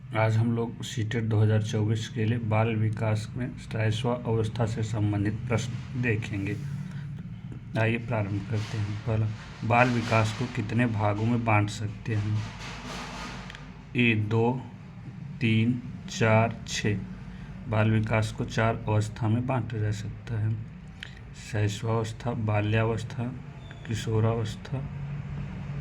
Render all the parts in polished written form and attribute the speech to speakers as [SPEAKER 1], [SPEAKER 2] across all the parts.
[SPEAKER 1] आज हम लोग सीटेट 2024 के लिए बाल विकास में 27वां अवस्था से संबंधित प्रश्न देखेंगे। आइए प्रारंभ करते हैं। पहला, बाल विकास को कितने भागों में बांट सकते हैं? ए 2, 3, 4, 6। बाल विकास को 4 अवस्था में बांटा जा सकता है। शैशवावस्था, बाल्यावस्था, किशोरावस्था,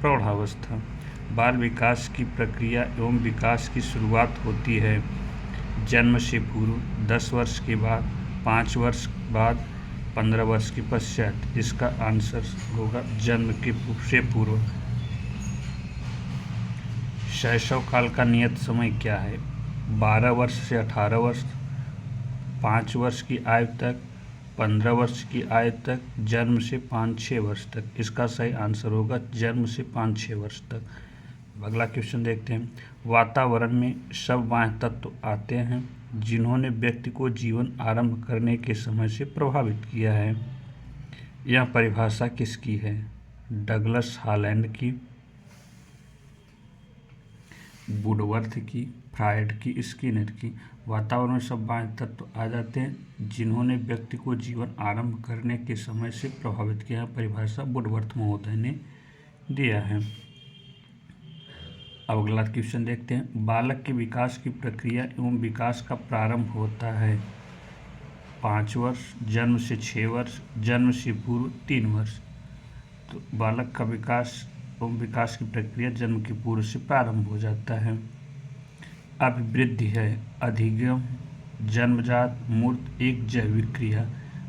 [SPEAKER 1] प्रौढ़ावस्था। बाल विकास की प्रक्रिया एवं विकास की शुरुआत होती है जन्म से पूर्व, 10 वर्ष के बाद, 5 वर्ष बाद, 15 वर्ष के पश्चात। इसका आंसर होगा जन्म से पूर्व। शैशव काल का नियत समय क्या है? 12 वर्ष से 18 वर्ष, 5 वर्ष की आयु तक, 15 वर्ष की आयु तक, जन्म से 5-6 वर्ष तक। इसका सही आंसर होगा जन्म से 5-6 वर्ष तक। अगला क्वेश्चन देखते हैं। वातावरण में सब बाह्य तत्व आते हैं जिन्होंने व्यक्ति को जीवन आरंभ करने के समय से प्रभावित किया है। यह परिभाषा किसकी है? डगलस हालैंड की, वुडवर्थ की, फ्रायड की, स्किनर की। वातावरण में सब बाह्य तत्व आ जाते हैं जिन्होंने व्यक्ति को जीवन आरंभ करने के समय से प्रभावित किया है। परिभाषा वुडवर्थ महोदय ने दिया है। अब अगला क्वेश्चन देखते हैं। बालक के विकास की प्रक्रिया एवं विकास का प्रारंभ होता है 5 वर्ष, जन्म से 6 वर्ष, जन्म से पूर्व 3 वर्ष। तो बालक का विकास एवं विकास की प्रक्रिया जन्म के पूर्व से प्रारंभ हो जाता है। अभिवृद्धि है अधिगम, जन्मजात, मूर्त एक जैविक क्रिया।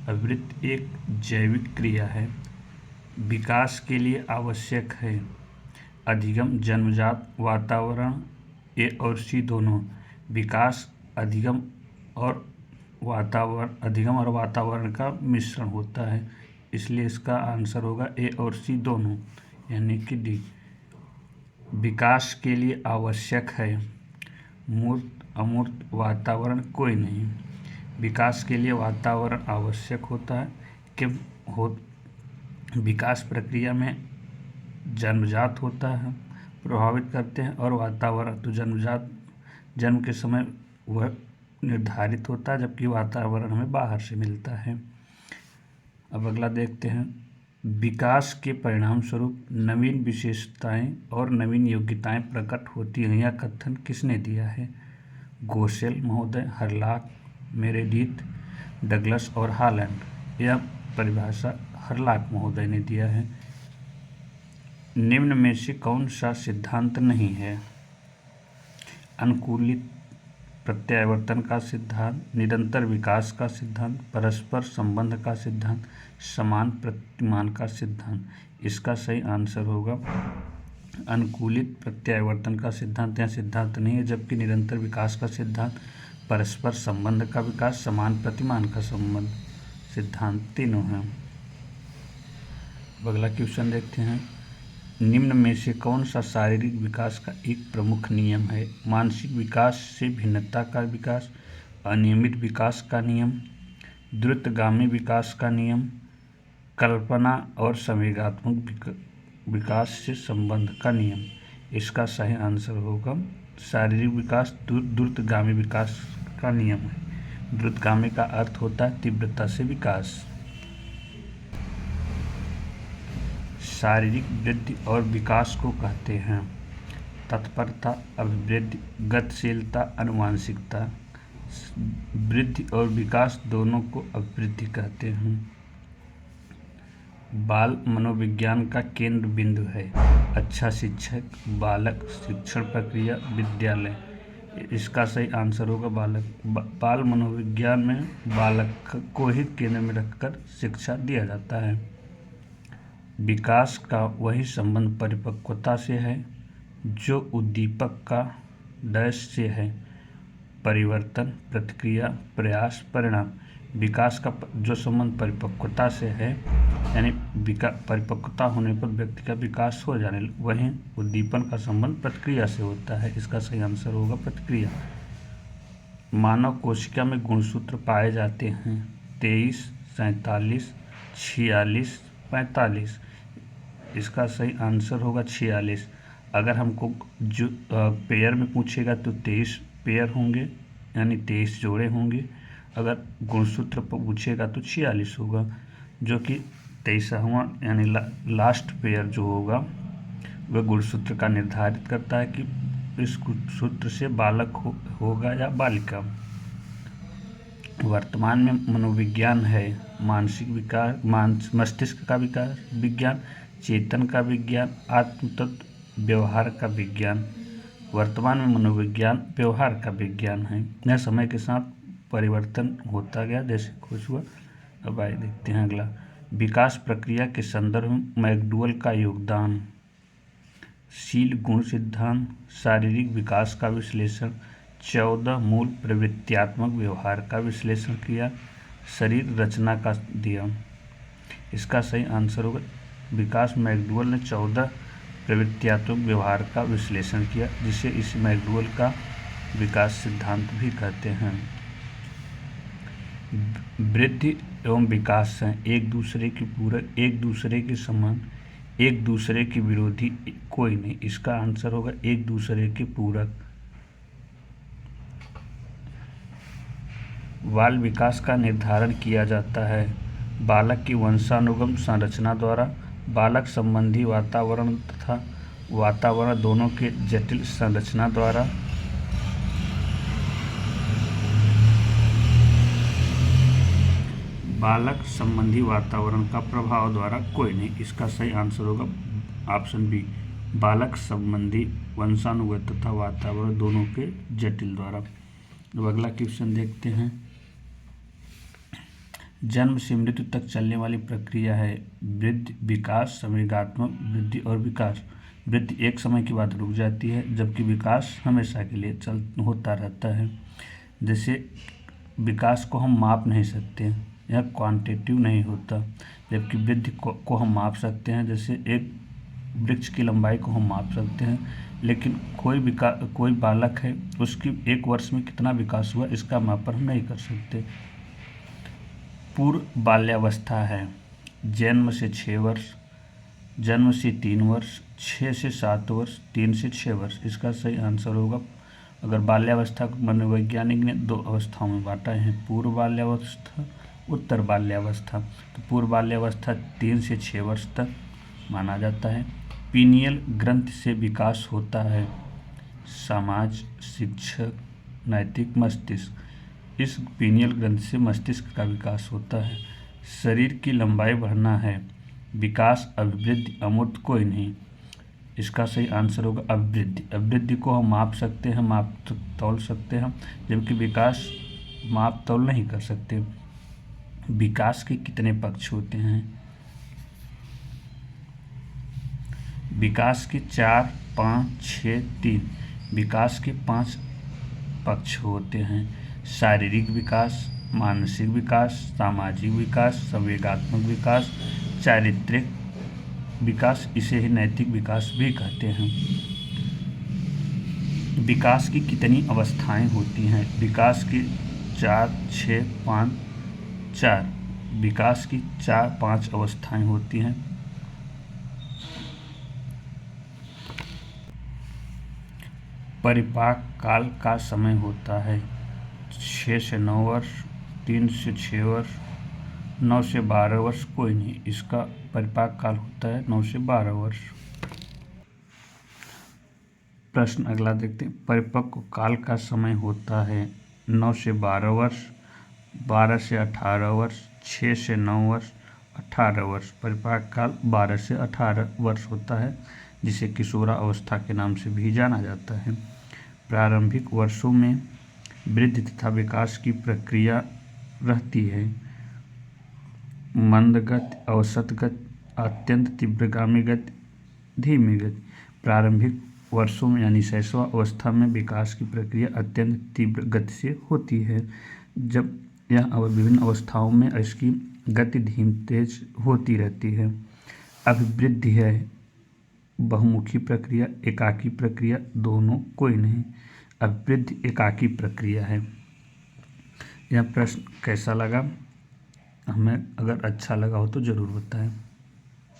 [SPEAKER 1] अभिवृद्धि एक जैविक क्रिया है। विकास के लिए आवश्यक है अधिगम, जन्मजात, वातावरण, ए और सी दोनों। विकास अधिगम और वातावरण का मिश्रण होता है, इसलिए इसका आंसर होगा ए और सी दोनों, यानी कि डी। विकास के लिए आवश्यक है मूर्त अमूर्त वातावरण कोई नहीं। विकास के लिए वातावरण आवश्यक होता है कि विकास प्रक्रिया में जन्मजात होता है, प्रभावित करते हैं, और वातावरण तो जन्मजात जन्म के समय वह निर्धारित होता है, जबकि वातावरण हमें बाहर से मिलता है। अब अगला देखते हैं। विकास के परिणाम स्वरूप नवीन विशेषताएं और नवीन योग्यताएं प्रकट होती हैं। यह कथन किसने दिया है? गोसेल महोदय, हरलाक, मेरेडिथ, डगलस और हालैंड। यह परिभाषा हरलाक महोदय ने दिया है। निम्न में से कौन सा सिद्धांत नहीं है? अनुकूलित प्रत्यावर्तन का सिद्धांत, निरंतर विकास का सिद्धांत, परस्पर संबंध का सिद्धांत, समान प्रतिमान का सिद्धांत। इसका सही आंसर होगा अनुकूलित प्रत्यावर्तन का सिद्धांत। यह सिद्धांत नहीं है, जबकि निरंतर विकास का सिद्धांत, परस्पर संबंध का विकास, समान प्रतिमान का संबंध सिद्धांत तीनों हैं। अगला क्वेश्चन देखते हैं। निम्न में से कौन सा शारीरिक विकास का एक प्रमुख नियम है? मानसिक विकास से भिन्नता का विकास, अनियमित विकास का नियम, द्रुतगामी विकास का नियम, कल्पना और संवेगात्मक विकास से संबंध का नियम। इसका सही आंसर होगा शारीरिक विकास द्रुतगामी विकास का नियम है। द्रुतगामी का अर्थ होता है तीव्रता से विकास। शारीरिक वृद्धि और विकास को कहते हैं तत्परता, अभिवृद्धि, गतिशीलता, अनुवांशिकता। वृद्धि और विकास दोनों को अभिवृद्धि कहते हैं। बाल मनोविज्ञान का केंद्र बिंदु है अच्छा शिक्षक, बालक, शिक्षण प्रक्रिया, विद्यालय। इसका सही आंसर होगा बालक। बाल मनोविज्ञान में बालक को ही केंद्र में रखकर शिक्षा दिया जाता है। विकास का वही संबंध परिपक्वता से है जो उद्दीपक का डैश से है। परिवर्तन, प्रतिक्रिया, प्रयास, परिणाम। विकास का जो संबंध परिपक्वता से है, यानी परिपक्वता होने पर व्यक्ति का विकास हो जाने, वहीं उद्दीपन का संबंध प्रतिक्रिया से होता है। इसका सही आंसर होगा प्रतिक्रिया। मानव कोशिका में गुणसूत्र पाए जाते हैं 23, 47, 46, 45। इसका सही आंसर होगा 46। अगर हमको जो पेयर में पूछेगा तो 23 पेयर होंगे यानी 23 जोड़े होंगे। अगर गुणसूत्र पूछेगा तो 46 होगा, जो कि 23वां यानी लास्ट पेयर जो होगा वह गुणसूत्र का निर्धारित करता है कि इस सूत्र से बालक होगा या बालिका। वर्तमान में मनोविज्ञान है मानसिक विकार, मस्तिष्क का विज्ञान, चेतन का विज्ञान, आत्म तत्व, व्यवहार का विज्ञान। वर्तमान में मनोविज्ञान व्यवहार का विज्ञान है। यह समय के साथ परिवर्तन होता गया जैसे खोज हुआ। अब आइए देखते हैं अगला, विकास प्रक्रिया के संदर्भ में मैकडूगल का योगदान। शील गुण सिद्धांत, शारीरिक विकास का विश्लेषण, 14 मूल प्रवृत्त्यात्मक व्यवहार का विश्लेषण किया, शरीर रचना का दिया। इसका सही आंसर होगा विकास मैकडूगल ने 14 प्रवृत्त्यात्मक व्यवहार का विश्लेषण किया, जिसे इस मैकडूगल का विकास सिद्धांत भी कहते हैं। वृद्धि एवं विकास हैं एक दूसरे के पूरक, एक दूसरे के समान, एक दूसरे के विरोधी कोई नहीं। इसका आंसर होगा एक दूसरे के पूरक। बाल विकास का निर्धारण किया जाता है बालक की वंशानुगम संरचना द्वारा, बालक संबंधी वातावरण तथा वातावरण दोनों के जटिल संरचना द्वारा, बालक संबंधी वातावरण का प्रभाव द्वारा कोई नहीं। इसका सही आंसर होगा ऑप्शन बी, बालक संबंधी वंशानुगत तथा वातावरण दोनों के जटिल द्वारा। अब अगला क्वेश्चन देखते हैं। जन्म से मृत्यु तक चलने वाली प्रक्रिया है वृद्धि, विकास, संवेगात्मक वृद्धि और विकास। वृद्धि एक समय के बाद रुक जाती है, जबकि विकास हमेशा के लिए होता रहता है। जैसे विकास को हम माप नहीं सकते, यह क्वांटिटेटिव नहीं होता, जबकि वृद्धि को हम माप सकते हैं। जैसे एक वृक्ष की लंबाई को हम माप सकते हैं, लेकिन कोई बालक है उसकी 1 वर्ष में कितना विकास हुआ इसका मापन हम नहीं कर सकते। पूर्व बाल्यावस्था है जन्म से 6 वर्ष, जन्म से 3 वर्ष, 6 से 7 वर्ष, 3 से 6 वर्ष। इसका सही आंसर होगा, अगर बाल्यावस्था को मनोवैज्ञानिक ने 2 अवस्थाओं में बांटा है, पूर्व बाल्यावस्था, उत्तर बाल्यावस्था। तो पूर्व बाल्यावस्था 3 से 6 वर्ष तक माना जाता है। पीनियल ग्रंथि से विकास होता है समाज, शिक्षक, नैतिक, मस्तिष्क। इस पीनियल ग्रंथि से मस्तिष्क का विकास होता है। शरीर की लंबाई बढ़ना है विकास, अभिवृद्धि, अमूर्त कोई नहीं। इसका सही आंसर होगा अभिवृद्धि। अभिवृद्धि को हम माप सकते हैं, माप तौल सकते हैं, जबकि विकास माप तौल नहीं कर सकते। विकास के कितने पक्ष होते हैं? विकास के 4, 5, 6, 3। विकास के 5 पक्ष होते हैं। शारीरिक विकास, मानसिक विकास, सामाजिक विकास, संवेगात्मक विकास, चारित्रिक विकास, इसे ही नैतिक विकास भी कहते हैं। विकास की कितनी अवस्थाएं होती हैं? विकास की 4, 6, 5, 4। विकास की 4, 5 अवस्थाएं होती हैं। परिपाक काल का समय होता है 6 से 9 वर्ष, 3 से 6 वर्ष, 9 से 12 वर्ष कोई नहीं। इसका परिपाक काल होता है 9 से 12 वर्ष। प्रश्न अगला देखते हैं। परिपक्व काल का समय होता है 9 से 12 वर्ष, 12 से 18 वर्ष, 6 से 9 वर्ष, 18 वर्ष। परिपाक काल 12 से 18 वर्ष होता है, जिसे किशोरावस्था के नाम से भी जाना जाता है। प्रारंभिक वर्षों में वृद्धि तथा विकास की प्रक्रिया रहती है मंद गति, औसत गति, अत्यंत तीव्रगामी गति, धीमी गति। प्रारंभिक वर्षों में यानी शैशव अवस्था में विकास की प्रक्रिया अत्यंत तीव्र गति से होती है, जब यह विभिन्न अवस्थाओं में इसकी गति धीमी तेज होती रहती है। अभिवृद्धि है बहुमुखी प्रक्रिया, एकाकी प्रक्रिया, दोनों कोई नहीं। अभिवृद्धि एकाकी प्रक्रिया है। यह प्रश्न कैसा लगा? हमें अगर अच्छा लगा हो तो ज़रूर बताएं।